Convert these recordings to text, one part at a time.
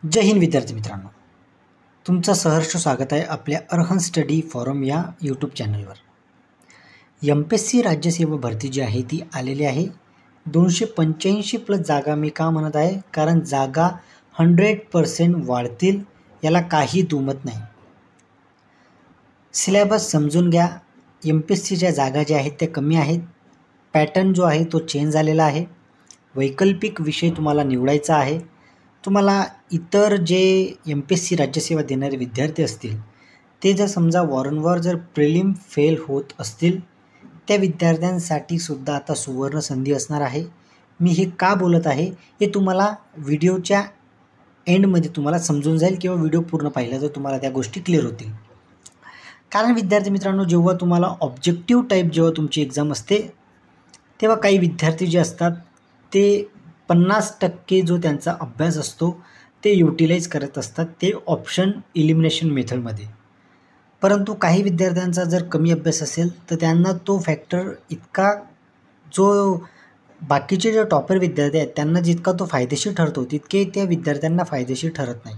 जय हिंद विद्यार्थी मित्रांनो, तुमचं सहर्ष स्वागत आहे आपल्या अर्हन स्टडी फॉरम या यूट्यूब चॅनलवर. MPSC राज्यसेवा भरती जी आहे ती आलेली आहे. 285+ जागा. मी का म्हणत आहे, कारण जागा 100% वाढतील, याला काही दुमत नाही. सिलेबस समजून घ्या. MPSCच्या जागा ज्या आहेत त्या कमी आहेत. पॅटर्न जो आहे तो चेंज झालेला आहे. वैकल्पिक विषय तुम्हाला निवडायचा आहे. तुम्हाला इतर जे MPSC राज्यसेवा देणारे विद्यार्थी असतील ते जर समजा वारंवार जर प्रिलिम फेल होत असतील, त्या विद्यार्थ्यांसाठी सुद्धा आता सुवर्ण संधी असणार आहे. मी हे का बोलत आहे हे तुम्हाला व्हिडिओच्या एंडमध्ये तुम्हाला समजून जाईल, किंवा व्हिडिओ पूर्ण पाहिला तर तुम्हाला त्या गोष्टी क्लिअर होतील. कारण विद्यार्थी मित्रांनो, जेव्हा तुम्हाला ऑब्जेक्टिव्ह टाईप जेव्हा तुमची एक्झाम असते, तेव्हा काही विद्यार्थी जे असतात ते 50% जो त्यांचा अभ्यास असतो ते युटिलाइज करत असतात, ते ऑप्शन इलिमिनेशन मेथडमध्ये. परंतु काही विद्यार्थ्यांचा जर कमी अभ्यास असेल तर त्यांना तो फॅक्टर इतका, जो बाकीचे जे टॉपर विद्यार्थी आहेत त्यांना जितका तो फायदेशीर ठरतो तितके त्या विद्यार्थ्यांना फायदेशीर ठरत नाही.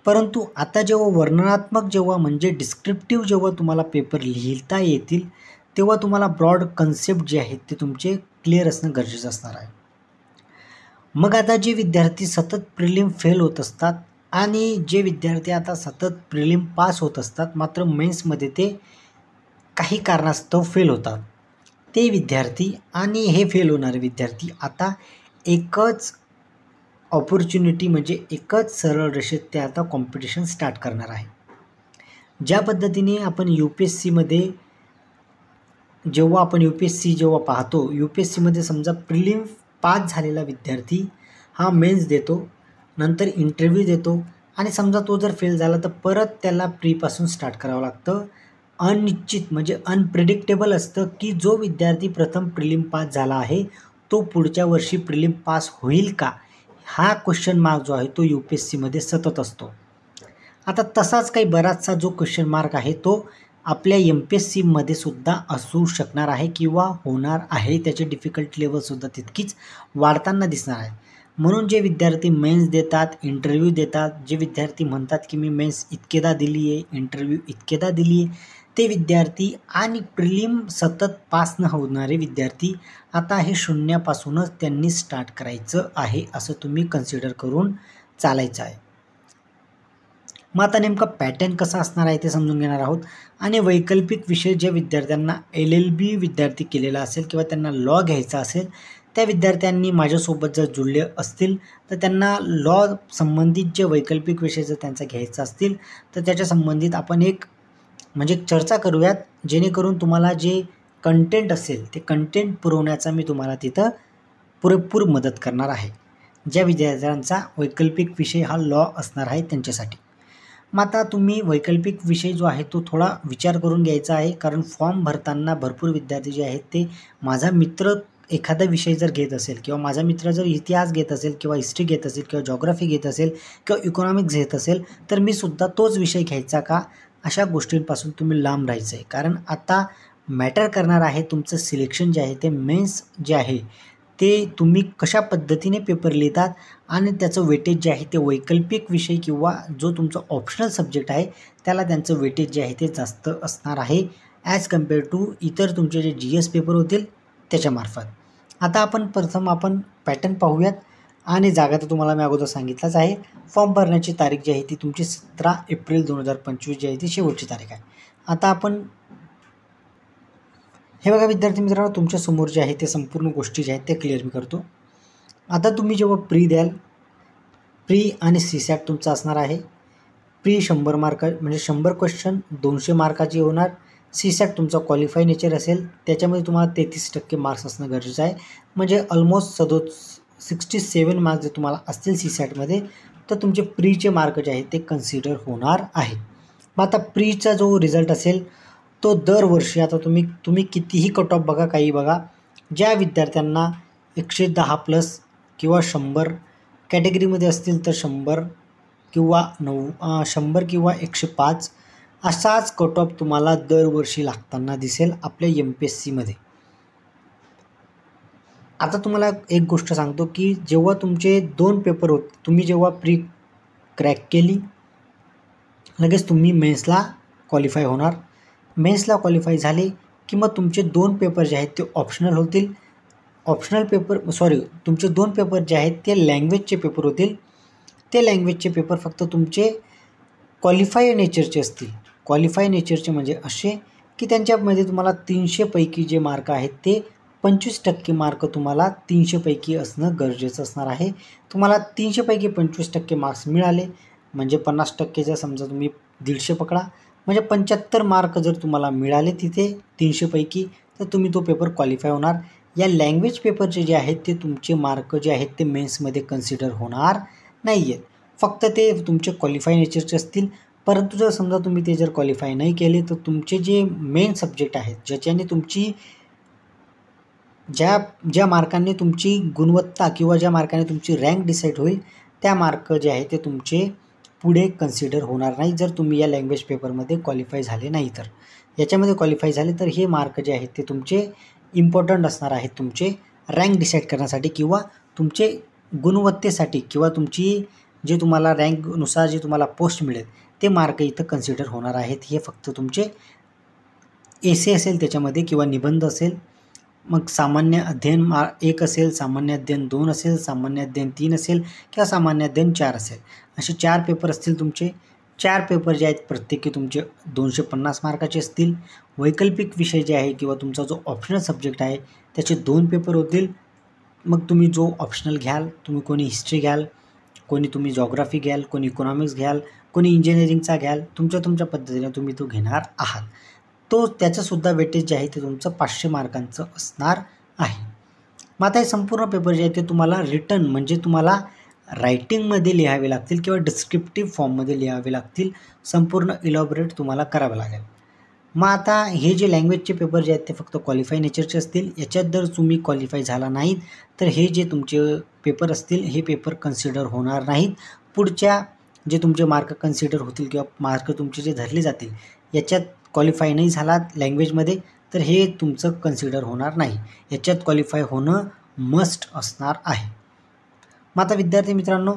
परंतु आता जेव्हा वर्णनात्मक, जेव्हा म्हणजे डिस्क्रिप्टिव्ह जेव्हा तुम्हाला पेपर लिहिता येतील, तेव्हा तुम्हाला ब्रॉड कन्सेप्ट जे आहेत ते तुमचे क्लिअर असणं गरजेचं असणार आहे. मग आता जे विद्यार्थी सतत प्रिलिम फेल होत असतात आणि जे विद्यार्थी आता सतत प्रिलिम पास होत असतात, मात्र मेन्समध्ये ते काही कारणास्तव फेल होतात, ते विद्यार्थी आणि हे फेल होणारे विद्यार्थी आता एकच ऑपॉर्च्युनिटी, म्हणजे एकच सरळ रेषेत ते आता कॉम्पिटिशन स्टार्ट करणार आहे. ज्या पद्धतीने आपण UPSCमध्ये जेव्हा आपण UPSC जेव्हा पाहतो, UPSCमध्ये समजा प्रिलिम पास झालेला विद्यार्थी हा मेन्स देतो, नंतर इंटरव्ह्यू देतो, आणि समजा तो जर फेल झाला तर परत त्याला प्रीपासून स्टार्ट करावं लागतं. अनिश्चित म्हणजे अनप्रिडिक्टेबल असतं की जो विद्यार्थी प्रथम प्रिलिम पास झाला आहे तो पुढच्या वर्षी प्रिलिम पास होईल का, हा क्वेश्चन मार्क जो आहे तो UPSCमध्ये सतत असतो. आता तसाच काही बराचसा जो क्वेश्चन मार्क आहे तो आपल्या MPSCमध्ये सुद्धा असू शकणार आहे किंवा होणार आहे. त्याची डिफिकल्टी लेवलसुद्धा तितकीच वाढताना दिसणार आहे. म्हणून जे विद्यार्थी मेन्स देतात, इंटरव्ह्यू देतात, जे विद्यार्थी म्हणतात की मी मेन्स इतकेदा दिली आहे, इंटरव्ह्यू इतकेदा दिली आहे, ते विद्यार्थी आणि प्रिलिम सतत पास न होणारे विद्यार्थी आता हे शून्यापासूनच त्यांनी स्टार्ट करायचं आहे, असं तुम्ही कन्सिडर करून चालायचं आहे. मग आता नेमका पॅटर्न कसा असणार आहे ते समजून घेणार आहोत. आणि वैकल्पिक विषय ज्या विद्यार्थ्यांना LLB विद्यार्थी केलेला असेल किंवा त्यांना लॉ घ्यायचा असेल, त्या विद्यार्थ्यांनी माझ्यासोबत जर जुळले असतील तर त्यांना लॉ संबंधित जे वैकल्पिक विषय जर त्यांचा घ्यायचा असतील तर त्याच्या संबंधित आपण एक म्हणजे चर्चा करूयात, जेणेकरून तुम्हाला जे कंटेंट असेल ते कंटेंट पुरवण्याचा मी तुम्हाला तिथं पुरेपूर मदत करणार आहे. ज्या विद्यार्थ्यांचा वैकल्पिक विषय हा लॉ असणार आहे त्यांच्यासाठी. मग आता तुम्ही वैकल्पिक विषय जो आहे तो थोडा विचार करून घ्यायचा आहे, कारण फॉर्म भरताना भरपूर विद्यार्थी जे आहेत ते, माझा मित्र एखादा विषय जर घेत असेल किंवा माझा मित्र जर इतिहास घेत असेल किंवा हिस्ट्री घेत असेल किंवा जॉग्राफी घेत असेल किंवा इकॉनॉमिक्स घेत असेल तर मी सुद्धा तोच विषय घ्यायचा का, अशा गोष्टींपासून तुम्ही लांब राहायचं आहे. कारण आता मॅटर करणार आहे तुमचं सिलेक्शन जे आहे ते मेन्स जे आहे ते तुम्ही कशा पद्धतीने पेपर लिहितात, आणि त्याचं वेटेज जे आहे ते वैकल्पिक विषय किंवा जो तुमचा ऑप्शनल सब्जेक्ट आहे त्याला त्यांचं वेटेज जे आहे ते जास्त असणार आहे ॲज कम्पेअर टू इतर तुमचे जे GS पेपर होतील त्याच्यामार्फत. आता आपण प्रथम पॅटर्न पाहूयात. आणि जागा तर तुम्हाला मी अगोदर सांगितलंच आहे. फॉर्म भरण्याची तारीख जी आहे ती तुमची 17 एप्रिल 2025 जी आहे ती शेवटची तारीख आहे. आता आपण हे बघा विद्यार्थी मित्रांनो, तुमच्यासमोर जे आहे ते संपूर्ण गोष्टी ज्या आहेत त्या क्लिअर मी करतो. आता तुम्ही जेव्हा प्री द्याल, प्री आणि CSAT तुमचा असणार आहे. प्री 100 मार्क म्हणजे 100 क्वेश्चन 200 मार्काची होणार. CSAT तुमचा क्वालिफाय नेचर असेल, त्याच्यामध्ये तुम्हाला 33% मार्क्स असणं गरजेचं आहे. म्हणजे ऑलमोस्ट 67 मार्क्स जर तुम्हाला असतील CSATमध्ये तर तुमचे प्रीचे मार्क जे आहेत ते कन्सिडर होणार आहेत. मग आता प्रीचा जो रिझल्ट असेल तो दरवर्षी, आता तुम्ही कितीही कट ऑफ बघा, काही बघा, ज्या विद्यार्थ्यांना 110+ किंवा 100 कॅटेगरीमध्ये असतील तर 100 किंवा 100 किंवा 105 असाच कट ऑफ तुम्हाला दरवर्षी लागताना दिसेल आपल्या MPSCमध्ये. आता तुम्हाला एक गोष्ट सांगतो की जेव्हा तुमचे 2 पेपर होते, तुम्ही जेव्हा प्री क्रॅक केली लगेच तुम्ही मेन्सला क्वालिफाय होणार. मेन्सला क्वालिफाय झाले की मग तुमचे 2 पेपर जे आहेत ते ऑप्शनल होतील. तुमचे 2 पेपर जे आहेत ते लँग्वेजचे पेपर होतील. ते लँग्वेजचे पेपर फक्त तुमचे क्वालिफाय नेचरचे असतील. क्वालिफाय नेचरचे म्हणजे असे की त्यांच्यामध्ये तुम्हाला 300 पैकी जे मार्क आहेत ते 25% मार्क तुम्हाला 300 पैकी असणं गरजेचं असणार आहे. तुम्हाला 300 पैकी 25% मार्क्स मिळाले म्हणजे 50% जर समजा तुम्ही 150 पकडा म्हणजे 75 मार्क जर तुम्हाला मिळाले तिथे 300 पैकी तर तुम्ही तो पेपर क्वालिफाय होणार. या लँग्वेज पेपरचे जे आहेत ते तुमचे मार्क जे आहेत ते मेन्समध्ये कन्सिडर होणार नाही आहेत. फक्त ते तुमचे क्वालिफाय नेचरचे असतील. परंतु जर समजा तुम्ही ते जर क्वालिफाय नाही केले तर तुमचे जे मेन सब्जेक्ट आहेत ज्याच्याने तुमची ज्या मार्कांनी तुमची गुणवत्ता किंवा ज्या मार्काने तुमची रँक डिसाईड होईल त्या मार्क जे आहे ते तुमचे पुढे कन्सिडर होणार नाही जर तुम्ही या लँग्वेज पेपरमध्ये क्वालिफाय झाले नाही तर. याच्यामध्ये क्वालिफाय झाले तर हे मार्क जे आहेत ते तुमचे इम्पॉर्टंट असणार आहेत तुमचे रँक डिसाईड करण्यासाठी किंवा तुमचे गुणवत्तेसाठी किंवा तुमची जे तुम्हाला रँकनुसार जे तुम्हाला पोस्ट मिळेल ते मार्क इथं कन्सिडर होणार आहेत. हे फक्त तुमचे एसे असेल त्याच्यामध्ये किंवा निबंध असेल, मग सामान्य अध्ययन 1 असेल, सामान्य अध्ययन 2 असेल, सामान्य अध्ययन 3 असेल किंवा सामान्य अध्ययन 4 असेल. असे 4 पेपर असतील तुमचे. 4 पेपर जे आहेत प्रत्येकी तुमचे 250 मार्काचे असतील. वैकल्पिक विषय जे आहे किंवा तुमचा जो ऑप्शनल सब्जेक्ट आहे त्याचे 2 पेपर होतील. मग तुम्ही जो ऑप्शनल घ्याल, तुम्ही कोणी हिस्ट्री घ्याल, कोणी तुम्ही जॉग्राफी घ्याल, कोणी इकॉनॉमिक्स घ्याल, कोणी इंजिनिअरिंगचा घ्याल, तुमच्या पद्धतीने तुम्ही तो घेणार आहात. त्याचंसुद्धा वेटेज जे आहे ते तुमचं 500 मार्कांचं असणार आहे. मग आता हे संपूर्ण पेपर जे आहे ते तुम्हाला रिटन म्हणजे तुम्हाला रायटिंगमध्ये लिहावे लागतील किंवा डिस्क्रिप्टिव्ह फॉर्ममध्ये लिहावे लागतील. संपूर्ण इलॉबरेट तुम्हाला करावं लागेल. मग आता हे जे लँग्वेजचे पेपर जे आहेत ते फक्त क्वालिफाय नेचरचे असतील. याच्यात जर तुम्ही क्वालिफाय झाला नाहीत तर हे जे तुमचे पेपर असतील हे पेपर कन्सिडर होणार नाहीत. पुढच्या जे तुमचे मार्क कन्सिडर होतील किंवा मार्क तुमचे जे धरले जातील याच्यात क्वालिफाय नाही झालात लँग्वेजमध्ये तर हे तुमचं कन्सिडर होणार नाही. याच्यात क्वालिफाय होणं मस्ट असणार आहे. मग आता विद्यार्थी मित्रांनो,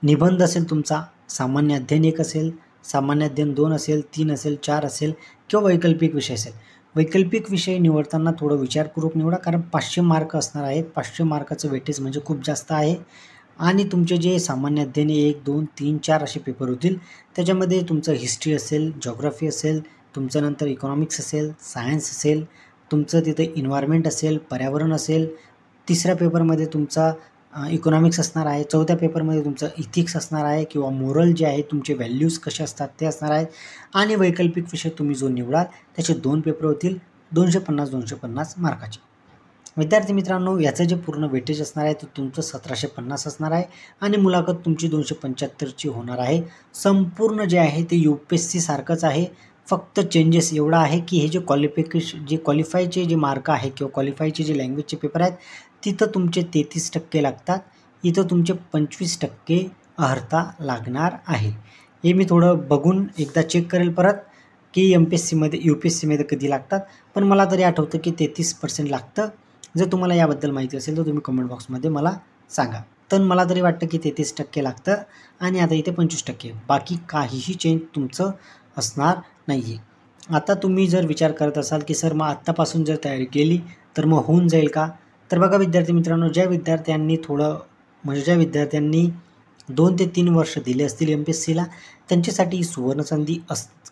निबंध असेल तुमचा, सामान्य अध्ययन 1 असेल, सामान्य अध्ययन 2 असेल, 3 असेल, 4 असेल किंवा वैकल्पिक विषय असेल. वैकल्पिक विषय निवडताना थोडं विचारपूर्वक निवडा कारण 500 मार्क असणार आहेत. 500 मार्काचं वेटेज म्हणजे खूप जास्त आहे. आणि तुमचे जे सामान्य अध्ययन 1, 2, 3, 4 असे पेपर होतील त्याच्यामध्ये तुमचं हिस्ट्री असेल, जॉग्राफी असेल, तुमचं नंतर इकॉनॉमिक्स असेल, सायन्स असेल, तुमचं तिथे इन्व्हायरमेंट असेल, पर्यावरण असेल. 3ऱ्या पेपरमध्ये तुमचा इकॉनॉमिक्स असणार आहे. 4थ्या पेपरमध्ये तुमचं इथिक्स असणार आहे किंवा मोरल जे आहे तुमचे व्हॅल्यूज कसे असतात ते असणार आहेत. आणि वैकल्पिक विषय तुम्ही जो निवडाल त्याचे 2 पेपर होतील 250 मार्काचे. विद्यार्थी मित्रांनो, याचं जे पूर्ण वेटेज असणार आहे ते तुमचं 1750 असणार आहे आणि मुलाखत तुमची 275ची होणार आहे. संपूर्ण जे आहे ते UPSC सारखंच आहे. फक्त चेंजेस एवढा आहे की हे जे क्वालिफायचे जे मार्क आहे किंवा क्वालिफायचे जे लँग्वेजचे पेपर आहेत तिथं तुमचे 33% लागतात. इथं तुमचे 25% अर्हता लागणार आहे. हे मी थोडं बघून एकदा चेक करेल परत की UPSCमध्ये कधी लागतात. पण मला तरी आठवतं की 33% लागतं. जर तुम्हाला याबद्दल माहिती असेल तर तुम्ही कमेंट बॉक्समध्ये मला सांगा. तर मला तरी वाटतं की 33% लागतं आणि आता इथे 25%. बाकी काहीही चेंज तुमचं असणार नाही आहे. आता तुम्ही जर विचार करत असाल की सर मग आत्तापासून जर तयारी केली तर मग होऊन जाईल का? तर बघा विद्यार्थी मित्रांनो, ज्या विद्यार्थ्यांनी 2 ते 3 वर्ष दिले असतील MPSCला त्यांच्यासाठी ही सुवर्णसंधी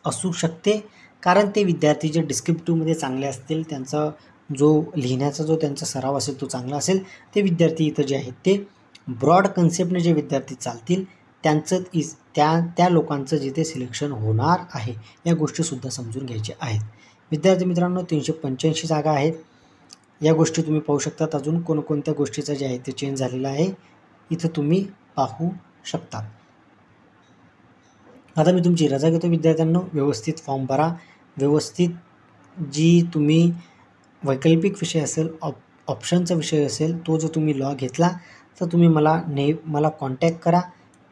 असू शकते. कारण ते विद्यार्थी जे डिस्क्रिप्टिव्हमध्ये चांगले असतील, त्यांचा जो लिहिण्याचा जो त्यांचा सराव असेल तो चांगला असेल, ते विद्यार्थी इथं जे आहेत ते ब्रॉड कन्सेप्टने जे विद्यार्थी चालतील त्यांचं त्या लोकांचं जिथे सिलेक्शन होणार आहे या गोष्टीसुद्धा समजून घ्यायच्या आहेत. विद्यार्थी मित्रांनो, 385 जागा आहेत. या गोष्टी तुम्ही पाहू शकतात. अजून कोणकोणत्या गोष्टीचं जे आहे ते चेंज झालेलं आहे इथं तुम्ही पाहू शकता. आता मी तुमची रजा घेतो विद्यार्थ्यांनो. व्यवस्थित फॉर्म भरा. व्यवस्थित जी तुम्ही वैकल्पिक विषय असेल, ऑप्शनचा विषय असेल, तो जर तुम्ही लॉ घेतला तर तुम्ही मला कॉन्टॅक्ट करा.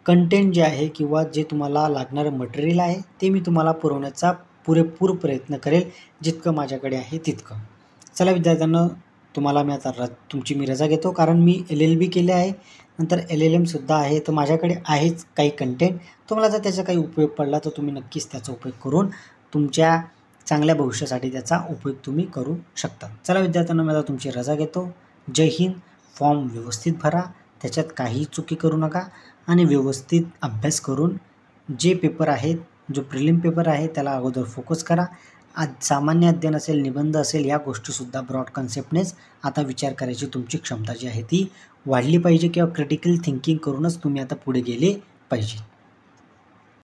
कंटेंट जे आहे किंवा जे तुम्हाला लागणारं मटेरियल आहे ते मी तुम्हाला पुरवण्याचा पुरेपूर प्रयत्न करेल जितकं माझ्याकडे आहे तितकं. चला विद्यार्थ्यांनो, तुम्हाला मी आता तुमची मी रजा घेतो, कारण मी LLB केले आहे, नंतर LLMसुद्धा आहे. तर माझ्याकडे आहेच काही कंटेंट. तुम्हाला जर त्याचा काही उपयोग पडला तर तुम्ही नक्कीच त्याचा उपयोग करून तुमच्या चांगल्या भविष्यासाठी त्याचा उपयोग तुम्ही करू शकता. चला विद्यार्थ्यांनो, मी आता तुमची रजा घेतो. जय हिंद. फॉर्म व्यवस्थित भरा, त्याच्यात काही चुकी करू नका आणि व्यवस्थित अभ्यास करून जे पेपर आहेत, जो प्रिलिम पेपर आहे त्याला अगोदर फोकस करा. आज सामान्य अध्ययन असेल, निबंध असेल, या गोष्टीसुद्धा ब्रॉड कन्सेप्टनेच आता विचार करायची तुमची क्षमता जी आहे ती वाढली पाहिजे, किंवा क्रिटिकल थिंकिंग करूनच तुम्ही आता पुढे गेले पाहिजे.